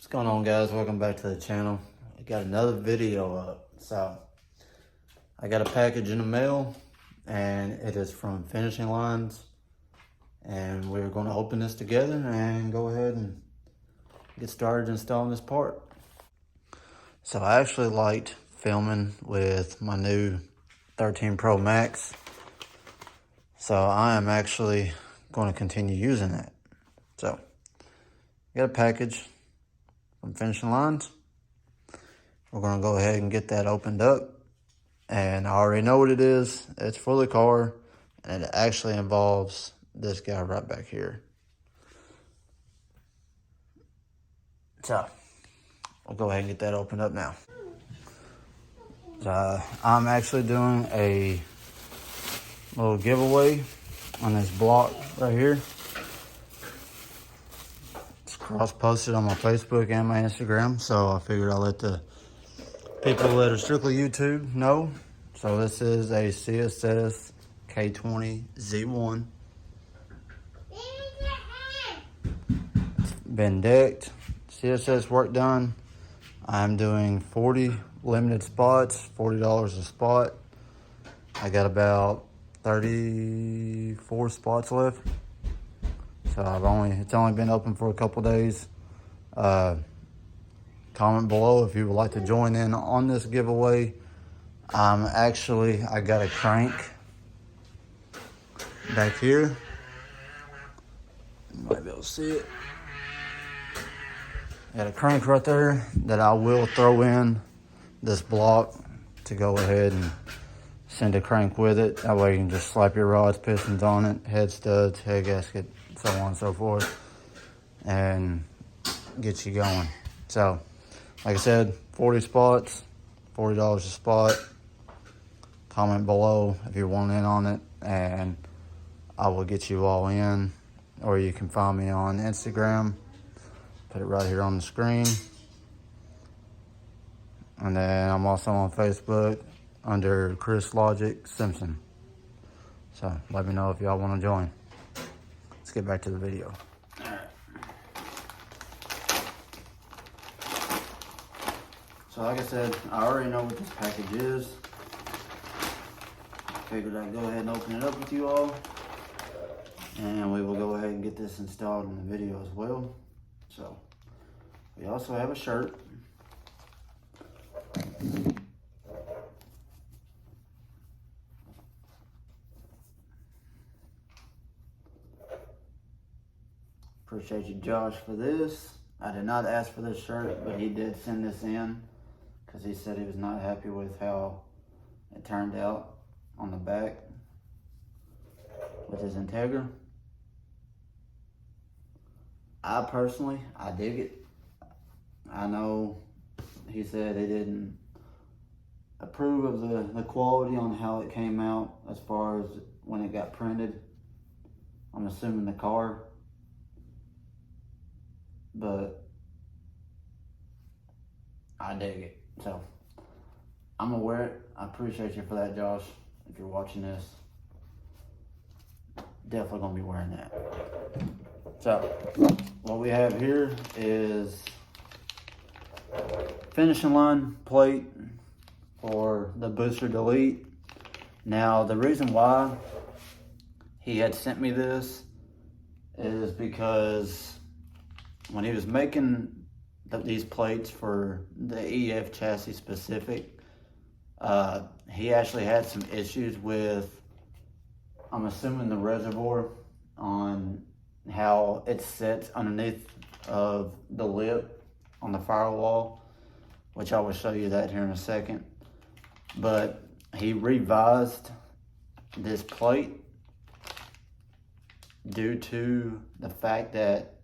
What's going on, guys? Welcome back to the channel. I got another video up. So I got a package in the mail and it is from Finishing Lines, and we're going to open this together and go ahead and get started installing this part. So I actually liked filming with my new 13 Pro Max, so I am actually going to continue using that. So I got a package from Finishing Lines. We're gonna go ahead and get that opened up, and I already know what it is. It's for the car, and it actually involves this guy right back here. So we'll go ahead and get that opened up now. So I'm actually doing a little giveaway on this block right here. It's cross-posted on my Facebook and my Instagram, so I figured I'll let the people that are strictly YouTube know. So this is a CSS K20 Z1. It's been decked, CSS work done. I'm doing 40 limited spots, $40 a spot. I got about 34 spots left. So it's only been open for a couple days. Comment below if you would like to join in on this giveaway. I got a crank back here. You might be able to see it. Got a crank right there that I will throw in this block to go ahead and send a crank with it. That way you can just slap your rods, pistons on it, head studs, head gasket, so on and so forth, and get you going. So, like I said, 40 spots, $40 a spot. Comment below if you want in on it, and I will get you all in. Or you can find me on Instagram. Put it right here on the screen. And then I'm also on Facebook under Chris Logic Simpson. So let me know if y'all want to join. Let's get back to the video. So like I said, I already know what this package is. Figured I'd go ahead and open it up with you all. And we will go ahead and get this installed in the video as well. So, we also have a shirt. Appreciate you, Josh, for this. I did not ask for this shirt, but he did send this in because he said he was not happy with how it turned out on the back with his Integra. I personally dig it. I know he said he didn't approve of the quality on how it came out as far as when it got printed. I'm assuming the car. But I dig it. So I'm gonna wear it. I appreciate you for that, Josh. If you're watching this, definitely gonna be wearing that. So what we have here is Finishing Line plate for the Booster Delete. Now the reason why he had sent me this is because when he was making these plates for the EF chassis specific, he actually had some issues with, I'm assuming, the reservoir on how it sits underneath of the lip on the firewall, which I will show you that here in a second. But he revised this plate due to the fact that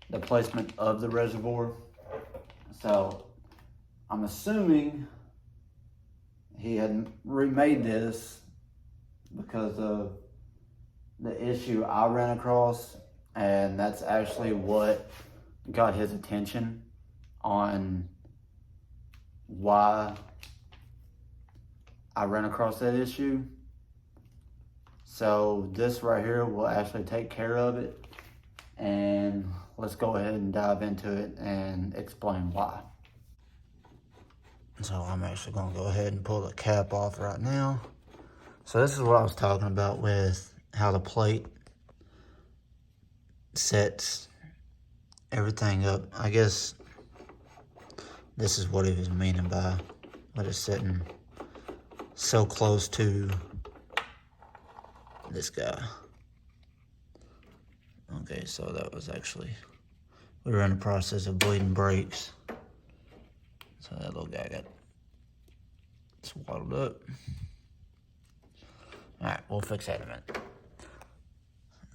the placement of the reservoir. So I'm assuming he had remade this because of the issue I ran across, and that's actually what got his attention on why I ran across that issue. So this right here will actually take care of it, and let's go ahead and dive into it and explain why. So I'm actually gonna go ahead and pull the cap off right now. So this is what I was talking about with how the plate sets everything up. I guess this is what he was meaning by what it's sitting so close to this guy. Okay, so that was actually, we were in the process of bleeding brakes. So that little guy got swaddled up. All right, we'll fix that in a minute.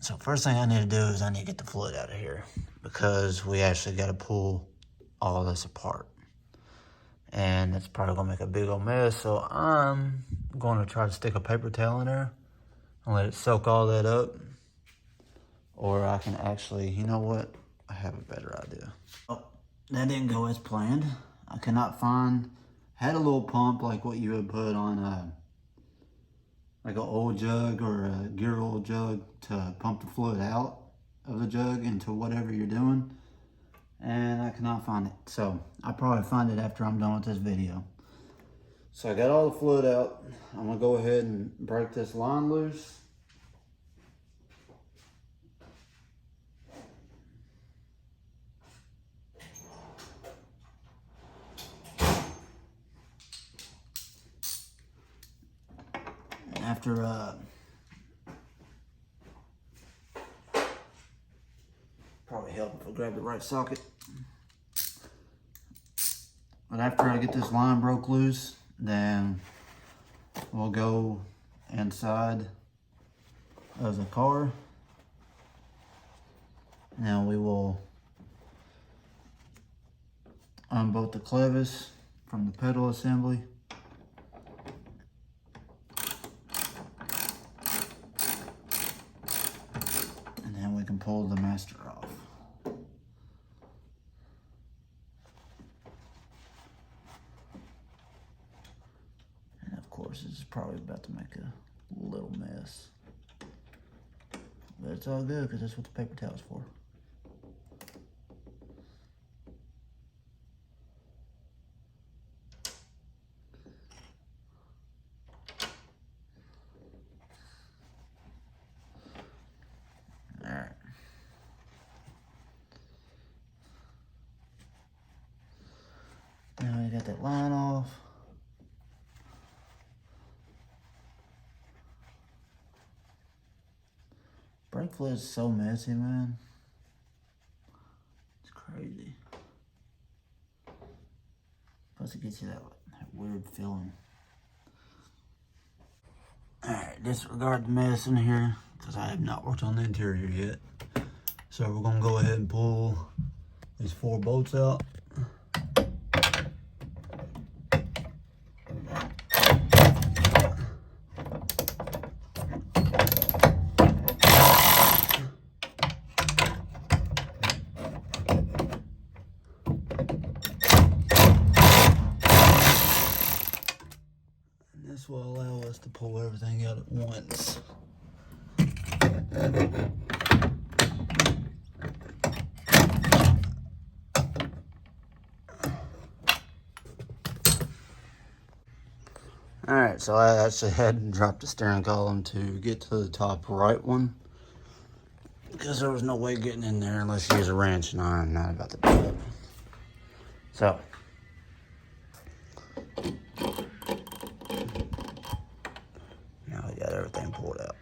So first thing I need to do is I need to get the fluid out of here because we actually got to pull all this apart. And it's probably gonna make a big old mess. So I'm going to try to stick a paper towel in there and let it soak all that up. Or I can actually, you know what? I have a better idea. Oh, that didn't go as planned. I cannot find, had a little pump like what you would put on like an old jug or a gear oil jug to pump the fluid out of the jug into whatever you're doing. And I cannot find it. So I'll probably find it after I'm done with this video. So I got all the fluid out. I'm gonna go ahead and break this line loose. After probably help if I grab the right socket. But after I get this line broke loose, then we'll go inside of the car. Now we will unbolt the clevis from the pedal assembly. We can pull the master off. And of course, this is probably about to make a little mess. But it's all good because that's what the paper towel's for. Alright. Now we got that line off. Brake fluid is so messy, man. It's crazy. Plus it gets you that weird feeling. Alright, disregard the mess in here because I have not worked on the interior yet. So we're gonna go ahead and pull these 4 bolts out. And this will allow us to pull everything out at once. Alright, so I actually had to drop the steering column to get to the top right one because there was no way getting in there unless you use a wrench, and I'm not about to do that. So, now we got everything pulled out.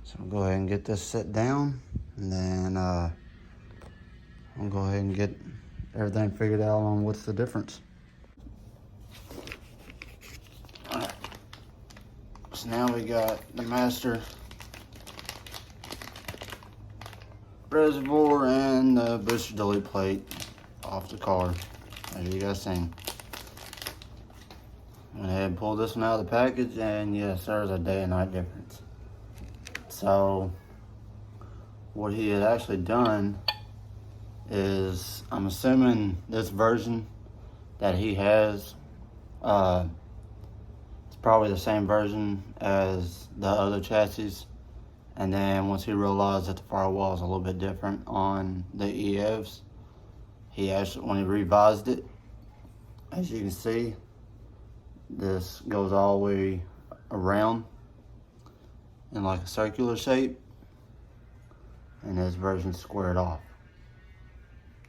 So I'll go ahead and get this set down, and then I'll go ahead and get everything figured out on what's the difference. Alright. So now we got the master reservoir and the booster delete plate off the car, as you guys seen. Went ahead and pulled this one out of the package, and yes, there's a day and night difference. So what he had actually done is, I'm assuming this version that he has, it's probably the same version as the other chassis, And then once he realized that the firewall is a little bit different on the EFs, he actually, when he revised it, as you can see, this goes all the way around in like a circular shape, and this version's squared off.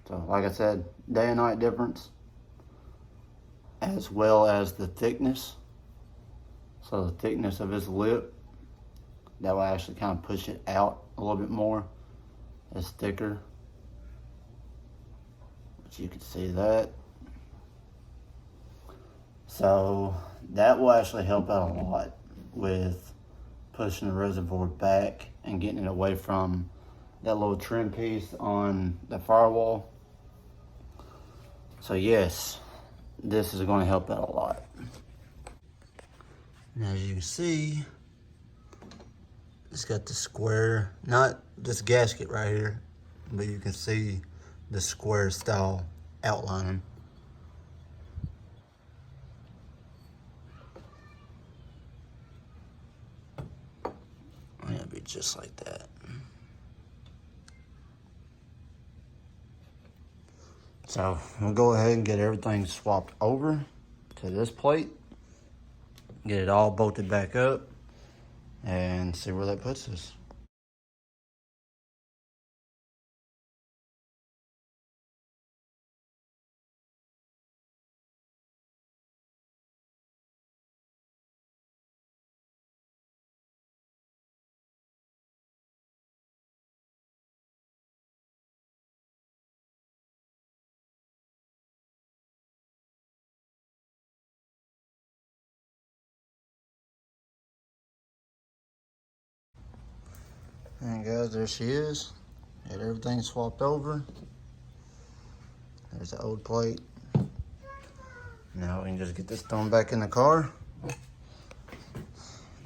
So like I said, day and night difference, as well as the thickness. So the thickness of his lip, that will actually kind of push it out a little bit more. It's thicker, but you can see that. So that will actually help out a lot with pushing the reservoir back and getting it away from that little trim piece on the firewall. So yes, this is going to help out a lot. And as you can see, it's got the square, not this gasket right here, but you can see the square style outlining. It'll be just like that. So we'll go ahead and get everything swapped over to this plate, get it all bolted back up, and see where that puts us. And guys, there she is. Get everything swapped over. There's the old plate. Now we can just get this thrown back in the car.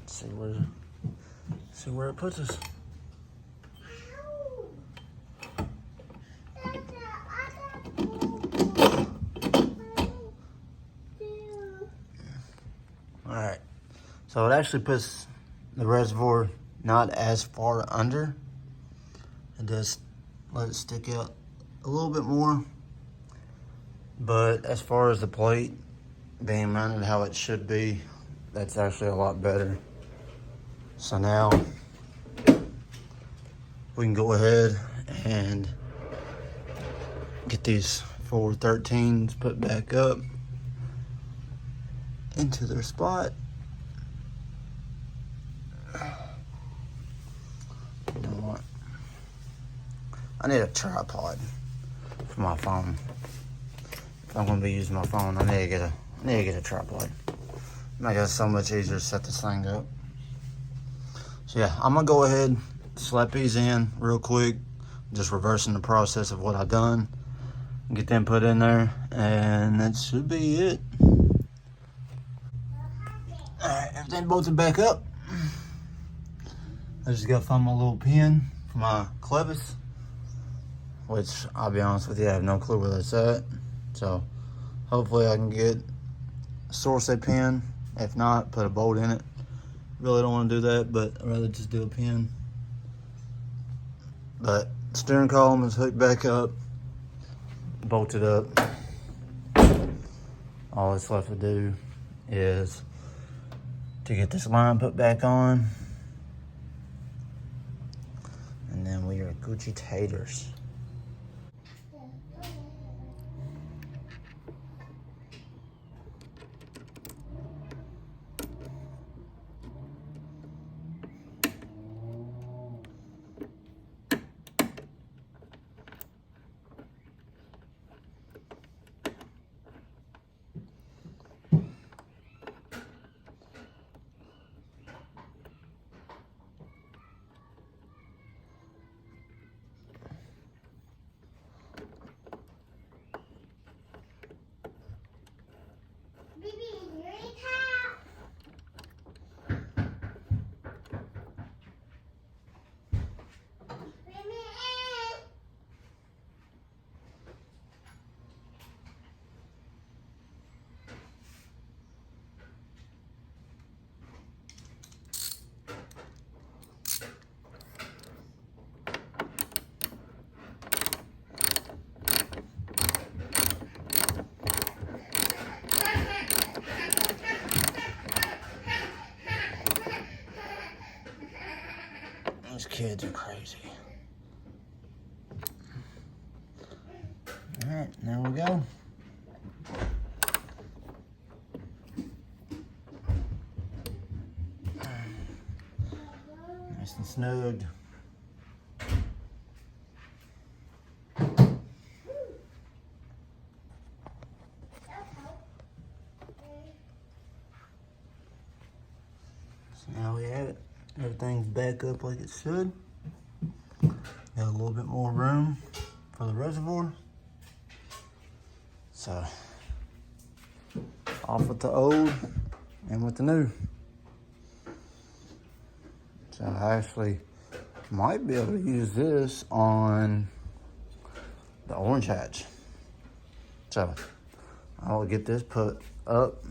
See where it puts us. Alright, so it actually puts the reservoir not as far under. It does let it stick out a little bit more. But as far as the plate being mounted how it should be, that's actually a lot better. So now we can go ahead and get these 413s put back up into their spot. You know what? I need a tripod for my phone. If I'm gonna be using my phone, I need to get a tripod. Make it so much easier to set this thing up. So yeah, I'm gonna go ahead, slap these in real quick, just reversing the process of what I've done. Get them put in there, and that should be it. Alright, everything bolted back up. I just gotta find my little pin for my clevis, which I'll be honest with you, I have no clue where that's at. So hopefully I can get a source a pin. If not, put a bolt in it. Really don't want to do that, but I'd rather just do a pin. But steering column is hooked back up, bolted up. All that's left to do is to get this line put back on, and then we are Gucci taters. Alright, there we go. Nice and snug. So now we have it. Everything's back up like it should. Got a little bit more room for the reservoir. So, off with the old and with the new. So I actually might be able to use this on the orange hatch. So I'll get this put up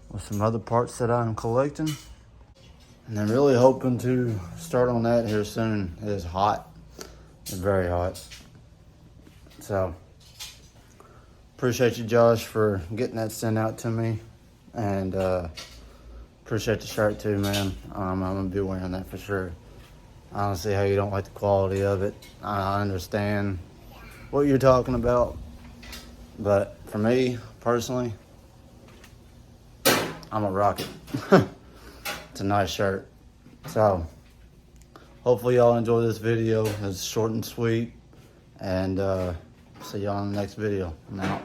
with some other parts that I'm collecting. And I'm really hoping to start on that here soon. It is hot. It's very hot. So appreciate you, Josh, for getting that sent out to me. And appreciate the shirt too, man. I'm gonna be wearing that for sure. I don't see how you don't like the quality of it. I understand what you're talking about. But for me, personally, I'm a rock it. It's a nice shirt. So, hopefully y'all enjoy this video. It's short and sweet. And see y'all in the next video. I'm out.